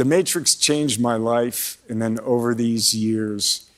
The Matrix changed my life, and then over these years,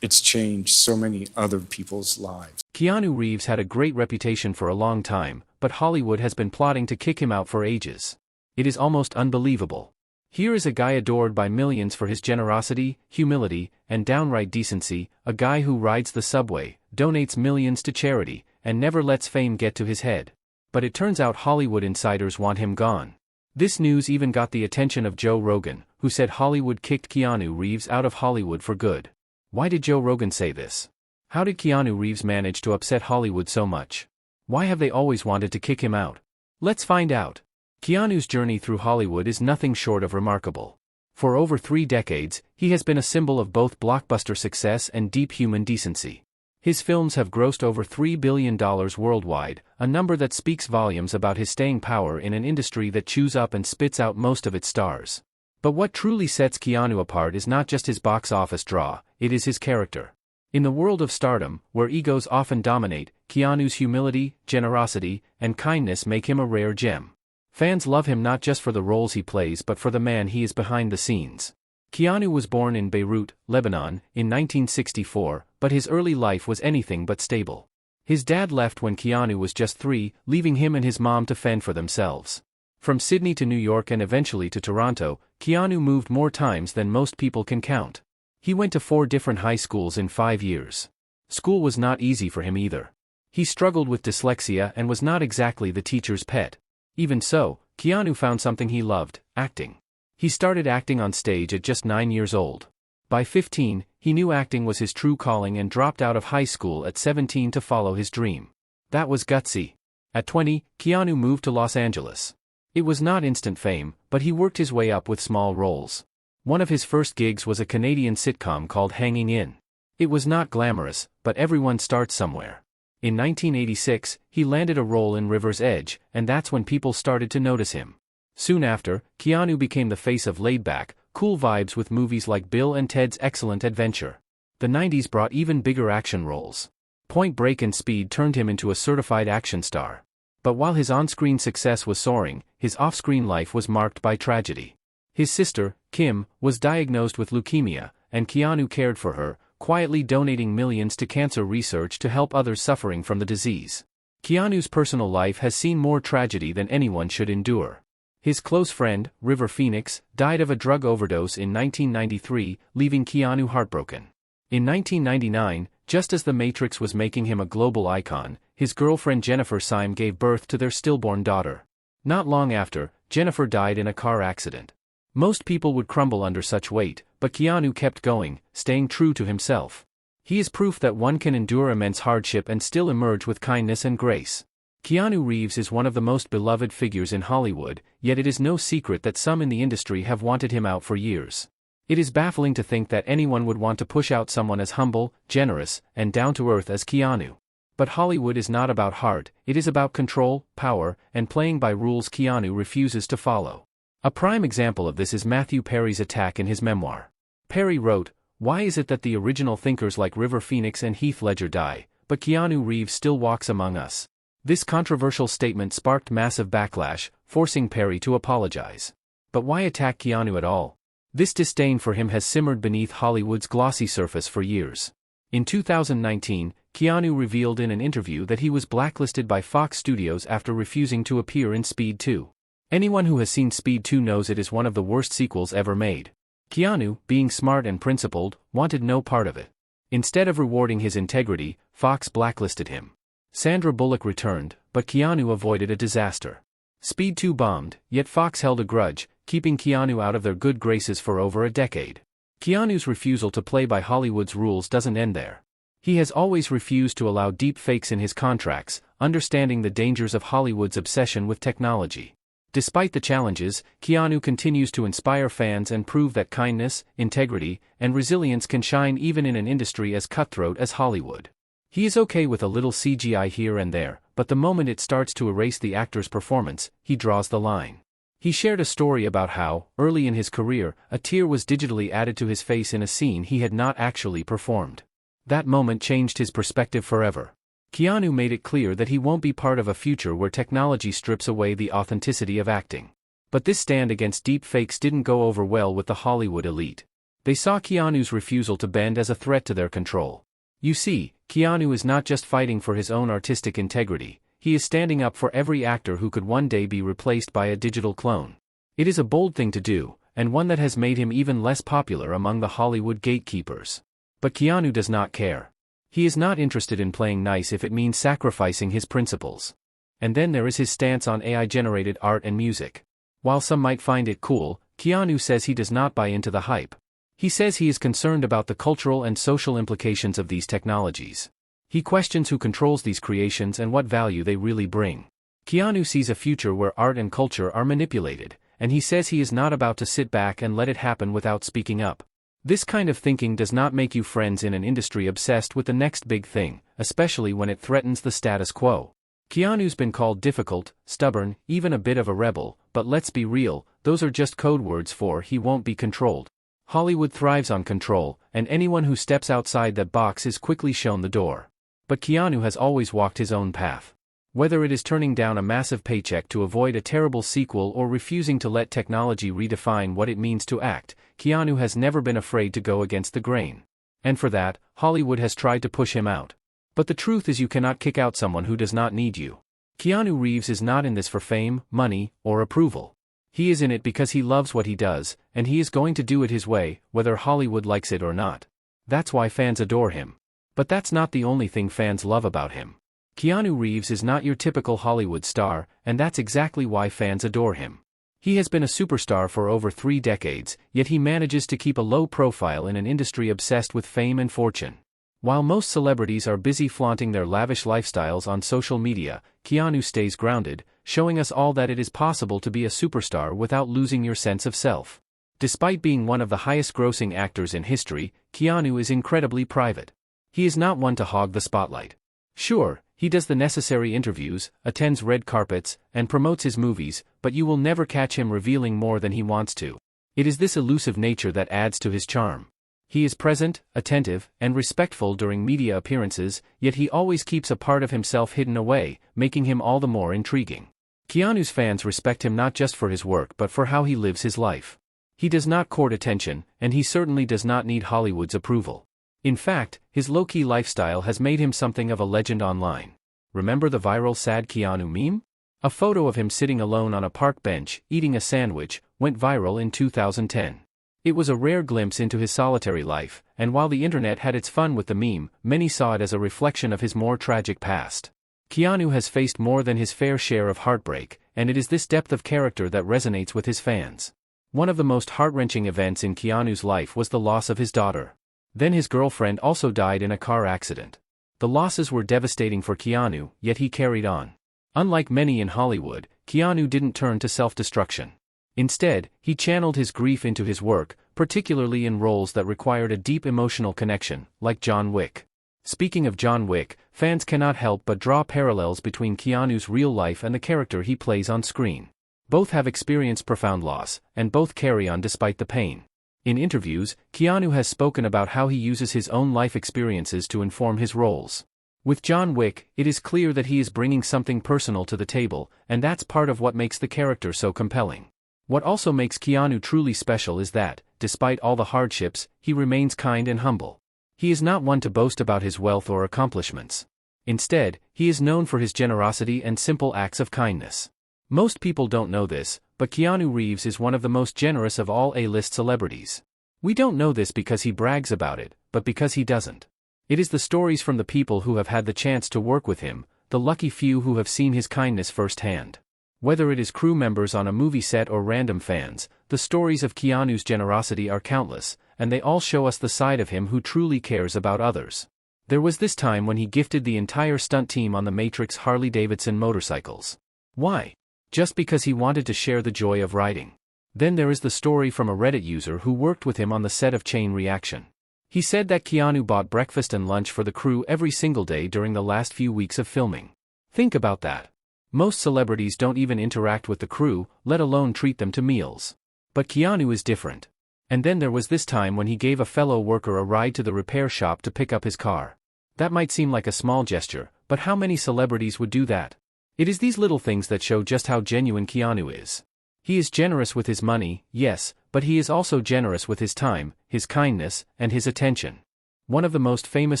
it's changed so many other people's lives. Keanu Reeves had a great reputation for a long time, but Hollywood has been plotting to kick him out for ages. It is almost unbelievable. Here is a guy adored by millions for his generosity, humility, and downright decency, a guy who rides the subway, donates millions to charity, and never lets fame get to his head. But it turns out Hollywood insiders want him gone. This news even got the attention of Joe Rogan, who said Hollywood kicked Keanu Reeves out of Hollywood for good. Why did Joe Rogan say this? How did Keanu Reeves manage to upset Hollywood so much? Why have they always wanted to kick him out? Let's find out. Keanu's journey through Hollywood is nothing short of remarkable. For over 3 decades, he has been a symbol of both blockbuster success and deep human decency. His films have grossed over $3 billion worldwide, a number that speaks volumes about his staying power in an industry that chews up and spits out most of its stars. But what truly sets Keanu apart is not just his box office draw, it is his character. In the world of stardom, where egos often dominate, Keanu's humility, generosity, and kindness make him a rare gem. Fans love him not just for the roles he plays but for the man he is behind the scenes. Keanu was born in Beirut, Lebanon, in 1964, but his early life was anything but stable. His dad left when Keanu was just 3, leaving him and his mom to fend for themselves. From Sydney to New York and eventually to Toronto, Keanu moved more times than most people can count. He went to 4 different high schools in 5 years. School was not easy for him either. He struggled with dyslexia and was not exactly the teacher's pet. Even so, Keanu found something he loved: acting. He started acting on stage at just 9 years old. By 15, he knew acting was his true calling and dropped out of high school at 17 to follow his dream. That was gutsy. At 20, Keanu moved to Los Angeles. It was not instant fame, but he worked his way up with small roles. One of his first gigs was a Canadian sitcom called Hanging In. It was not glamorous, but everyone starts somewhere. In 1986, he landed a role in River's Edge, and that's when people started to notice him. Soon after, Keanu became the face of laid-back, cool vibes with movies like Bill and Ted's Excellent Adventure. The 90s brought even bigger action roles. Point Break and Speed turned him into a certified action star. But while his on-screen success was soaring, his off-screen life was marked by tragedy. His sister, Kim, was diagnosed with leukemia, and Keanu cared for her, quietly donating millions to cancer research to help others suffering from the disease. Keanu's personal life has seen more tragedy than anyone should endure. His close friend, River Phoenix, died of a drug overdose in 1993, leaving Keanu heartbroken. In 1999, just as The Matrix was making him a global icon, his girlfriend Jennifer Syme gave birth to their stillborn daughter. Not long after, Jennifer died in a car accident. Most people would crumble under such weight, but Keanu kept going, staying true to himself. He is proof that one can endure immense hardship and still emerge with kindness and grace. Keanu Reeves is one of the most beloved figures in Hollywood, yet it is no secret that some in the industry have wanted him out for years. It is baffling to think that anyone would want to push out someone as humble, generous, and down-to-earth as Keanu. But Hollywood is not about heart, it is about control, power, and playing by rules Keanu refuses to follow. A prime example of this is Matthew Perry's attack in his memoir. Perry wrote, "Why is it that the original thinkers like River Phoenix and Heath Ledger die, but Keanu Reeves still walks among us?" This controversial statement sparked massive backlash, forcing Perry to apologize. But why attack Keanu at all? This disdain for him has simmered beneath Hollywood's glossy surface for years. In 2019, Keanu revealed in an interview that he was blacklisted by Fox Studios after refusing to appear in Speed 2. Anyone who has seen Speed 2 knows it is one of the worst sequels ever made. Keanu, being smart and principled, wanted no part of it. Instead of rewarding his integrity, Fox blacklisted him. Sandra Bullock returned, but Keanu avoided a disaster. Speed 2 bombed, yet Fox held a grudge, keeping Keanu out of their good graces for over a decade. Keanu's refusal to play by Hollywood's rules doesn't end there. He has always refused to allow deep fakes in his contracts, understanding the dangers of Hollywood's obsession with technology. Despite the challenges, Keanu continues to inspire fans and prove that kindness, integrity, and resilience can shine even in an industry as cutthroat as Hollywood. He is okay with a little CGI here and there, but the moment it starts to erase the actor's performance, he draws the line. He shared a story about how, early in his career, a tear was digitally added to his face in a scene he had not actually performed. That moment changed his perspective forever. Keanu made it clear that he won't be part of a future where technology strips away the authenticity of acting. But this stand against deep fakes didn't go over well with the Hollywood elite. They saw Keanu's refusal to bend as a threat to their control. You see, Keanu is not just fighting for his own artistic integrity, he is standing up for every actor who could one day be replaced by a digital clone. It is a bold thing to do, and one that has made him even less popular among the Hollywood gatekeepers. But Keanu does not care. He is not interested in playing nice if it means sacrificing his principles. And then there is his stance on AI-generated art and music. While some might find it cool, Keanu says he does not buy into the hype. He says he is concerned about the cultural and social implications of these technologies. He questions who controls these creations and what value they really bring. Keanu sees a future where art and culture are manipulated, and he says he is not about to sit back and let it happen without speaking up. This kind of thinking does not make you friends in an industry obsessed with the next big thing, especially when it threatens the status quo. Keanu's been called difficult, stubborn, even a bit of a rebel, but let's be real, those are just code words for he won't be controlled. Hollywood thrives on control, and anyone who steps outside that box is quickly shown the door. But Keanu has always walked his own path. Whether it is turning down a massive paycheck to avoid a terrible sequel or refusing to let technology redefine what it means to act, Keanu has never been afraid to go against the grain. And for that, Hollywood has tried to push him out. But the truth is you cannot kick out someone who does not need you. Keanu Reeves is not in this for fame, money, or approval. He is in it because he loves what he does, and he is going to do it his way, whether Hollywood likes it or not. That's why fans adore him. But that's not the only thing fans love about him. Keanu Reeves is not your typical Hollywood star, and that's exactly why fans adore him. He has been a superstar for over 3 decades, yet he manages to keep a low profile in an industry obsessed with fame and fortune. While most celebrities are busy flaunting their lavish lifestyles on social media, Keanu stays grounded, showing us all that it is possible to be a superstar without losing your sense of self. Despite being one of the highest-grossing actors in history, Keanu is incredibly private. He is not one to hog the spotlight. Sure, he does the necessary interviews, attends red carpets, and promotes his movies, but you will never catch him revealing more than he wants to. It is this elusive nature that adds to his charm. He is present, attentive, and respectful during media appearances, yet he always keeps a part of himself hidden away, making him all the more intriguing. Keanu's fans respect him not just for his work but for how he lives his life. He does not court attention, and he certainly does not need Hollywood's approval. In fact, his low-key lifestyle has made him something of a legend online. Remember the viral sad Keanu meme? A photo of him sitting alone on a park bench, eating a sandwich, went viral in 2010. It was a rare glimpse into his solitary life, and while the internet had its fun with the meme, many saw it as a reflection of his more tragic past. Keanu has faced more than his fair share of heartbreak, and it is this depth of character that resonates with his fans. One of the most heart-wrenching events in Keanu's life was the loss of his daughter. Then his girlfriend also died in a car accident. The losses were devastating for Keanu, yet he carried on. Unlike many in Hollywood, Keanu didn't turn to self-destruction. Instead, he channeled his grief into his work, particularly in roles that required a deep emotional connection, like John Wick. Speaking of John Wick, fans cannot help but draw parallels between Keanu's real life and the character he plays on screen. Both have experienced profound loss, and both carry on despite the pain. In interviews, Keanu has spoken about how he uses his own life experiences to inform his roles. With John Wick, it is clear that he is bringing something personal to the table, and that's part of what makes the character so compelling. What also makes Keanu truly special is that, despite all the hardships, he remains kind and humble. He is not one to boast about his wealth or accomplishments. Instead, he is known for his generosity and simple acts of kindness. Most people don't know this, but Keanu Reeves is one of the most generous of all A-list celebrities. We don't know this because he brags about it, but because he doesn't. It is the stories from the people who have had the chance to work with him, the lucky few who have seen his kindness firsthand. Whether it is crew members on a movie set or random fans, the stories of Keanu's generosity are countless, and they all show us the side of him who truly cares about others. There was this time when he gifted the entire stunt team on the Matrix Harley-Davidson motorcycles. Why? Just because he wanted to share the joy of riding. Then there is the story from a Reddit user who worked with him on the set of Chain Reaction. He said that Keanu bought breakfast and lunch for the crew every single day during the last few weeks of filming. Think about that. Most celebrities don't even interact with the crew, let alone treat them to meals. But Keanu is different. And then there was this time when he gave a fellow worker a ride to the repair shop to pick up his car. That might seem like a small gesture, but how many celebrities would do that? It is these little things that show just how genuine Keanu is. He is generous with his money, yes, but he is also generous with his time, his kindness, and his attention. One of the most famous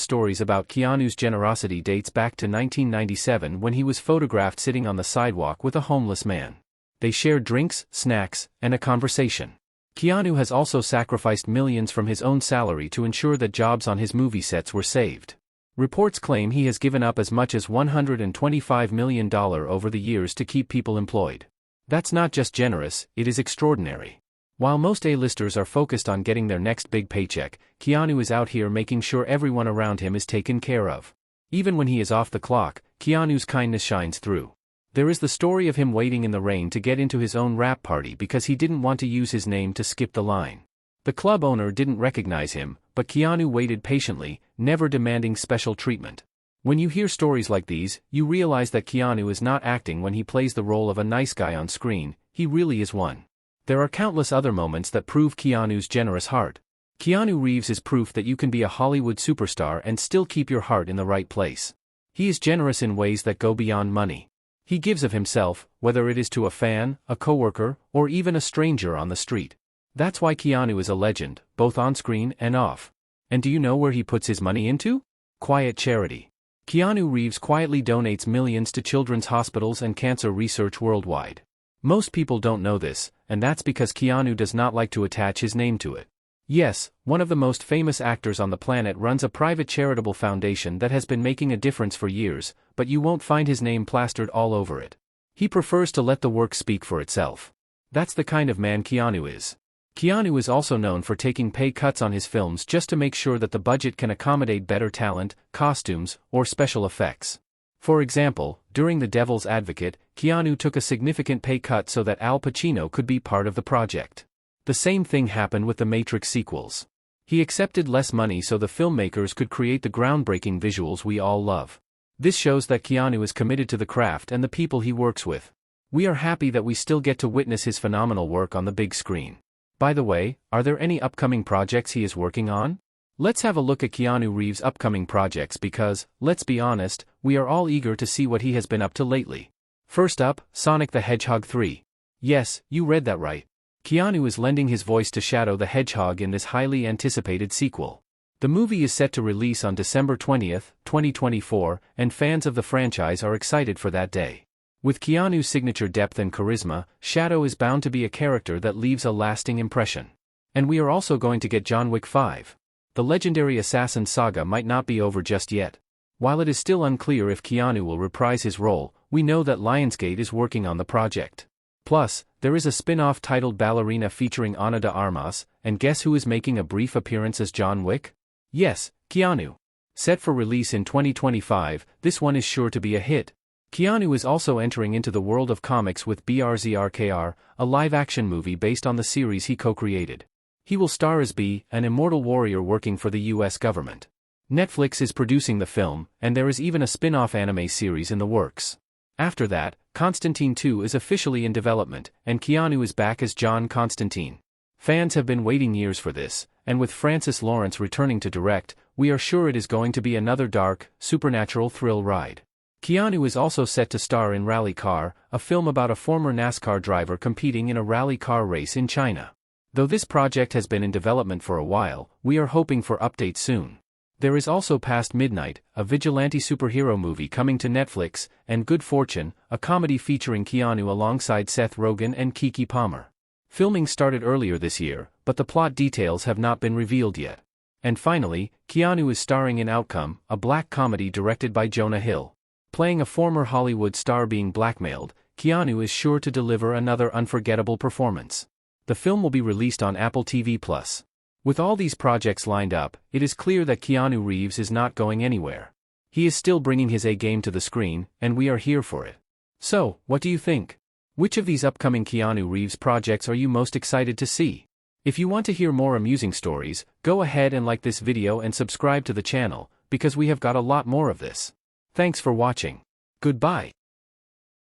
stories about Keanu's generosity dates back to 1997 when he was photographed sitting on the sidewalk with a homeless man. They shared drinks, snacks, and a conversation. Keanu has also sacrificed millions from his own salary to ensure that jobs on his movie sets were saved. Reports claim he has given up as much as $125 million over the years to keep people employed. That's not just generous, it is extraordinary. While most A-listers are focused on getting their next big paycheck, Keanu is out here making sure everyone around him is taken care of. Even when he is off the clock, Keanu's kindness shines through. There is the story of him waiting in the rain to get into his own rap party because he didn't want to use his name to skip the line. The club owner didn't recognize him, but Keanu waited patiently, never demanding special treatment. When you hear stories like these, you realize that Keanu is not acting when he plays the role of a nice guy on screen, he really is one. There are countless other moments that prove Keanu's generous heart. Keanu Reeves is proof that you can be a Hollywood superstar and still keep your heart in the right place. He is generous in ways that go beyond money. He gives of himself, whether it is to a fan, a coworker, or even a stranger on the street. That's why Keanu is a legend, both on screen and off. And do you know where he puts his money into? Quiet charity. Keanu Reeves quietly donates millions to children's hospitals and cancer research worldwide. Most people don't know this, and that's because Keanu does not like to attach his name to it. Yes, one of the most famous actors on the planet runs a private charitable foundation that has been making a difference for years, but you won't find his name plastered all over it. He prefers to let the work speak for itself. That's the kind of man Keanu is. Keanu is also known for taking pay cuts on his films just to make sure that the budget can accommodate better talent, costumes, or special effects. For example, during The Devil's Advocate, Keanu took a significant pay cut so that Al Pacino could be part of the project. The same thing happened with the Matrix sequels. He accepted less money so the filmmakers could create the groundbreaking visuals we all love. This shows that Keanu is committed to the craft and the people he works with. We are happy that we still get to witness his phenomenal work on the big screen. By the way, are there any upcoming projects he is working on? Let's have a look at Keanu Reeves' upcoming projects because, let's be honest, we are all eager to see what he has been up to lately. First up, Sonic the Hedgehog 3. Yes, you read that right. Keanu is lending his voice to Shadow the Hedgehog in this highly anticipated sequel. The movie is set to release on December 20th, 2024, and fans of the franchise are excited for that day. With Keanu's signature depth and charisma, Shadow is bound to be a character that leaves a lasting impression. And we are also going to get John Wick 5. The legendary assassin saga might not be over just yet. While it is still unclear if Keanu will reprise his role, we know that Lionsgate is working on the project. Plus, there is a spin-off titled Ballerina featuring Ana de Armas, and guess who is making a brief appearance as John Wick? Yes, Keanu. Set for release in 2025, this one is sure to be a hit. Keanu is also entering into the world of comics with BRZRKR, a live-action movie based on the series he co-created. He will star as B, an immortal warrior working for the US government. Netflix is producing the film, and there is even a spin-off anime series in the works. After that, Constantine 2 is officially in development, and Keanu is back as John Constantine. Fans have been waiting years for this, and with Francis Lawrence returning to direct, we are sure it is going to be another dark, supernatural thrill ride. Keanu is also set to star in Rally Car, a film about a former NASCAR driver competing in a rally car race in China. Though this project has been in development for a while, we are hoping for updates soon. There is also Past Midnight, a vigilante superhero movie coming to Netflix, and Good Fortune, a comedy featuring Keanu alongside Seth Rogen and Keke Palmer. Filming started earlier this year, but the plot details have not been revealed yet. And finally, Keanu is starring in Outcome, a black comedy directed by Jonah Hill. Playing a former Hollywood star being blackmailed, Keanu is sure to deliver another unforgettable performance. The film will be released on Apple TV+. With all these projects lined up, it is clear that Keanu Reeves is not going anywhere. He is still bringing his A-game to the screen, and we are here for it. So, what do you think? Which of these upcoming Keanu Reeves projects are you most excited to see? If you want to hear more amusing stories, go ahead and like this video and subscribe to the channel, because we have got a lot more of this. Thanks for watching. Goodbye.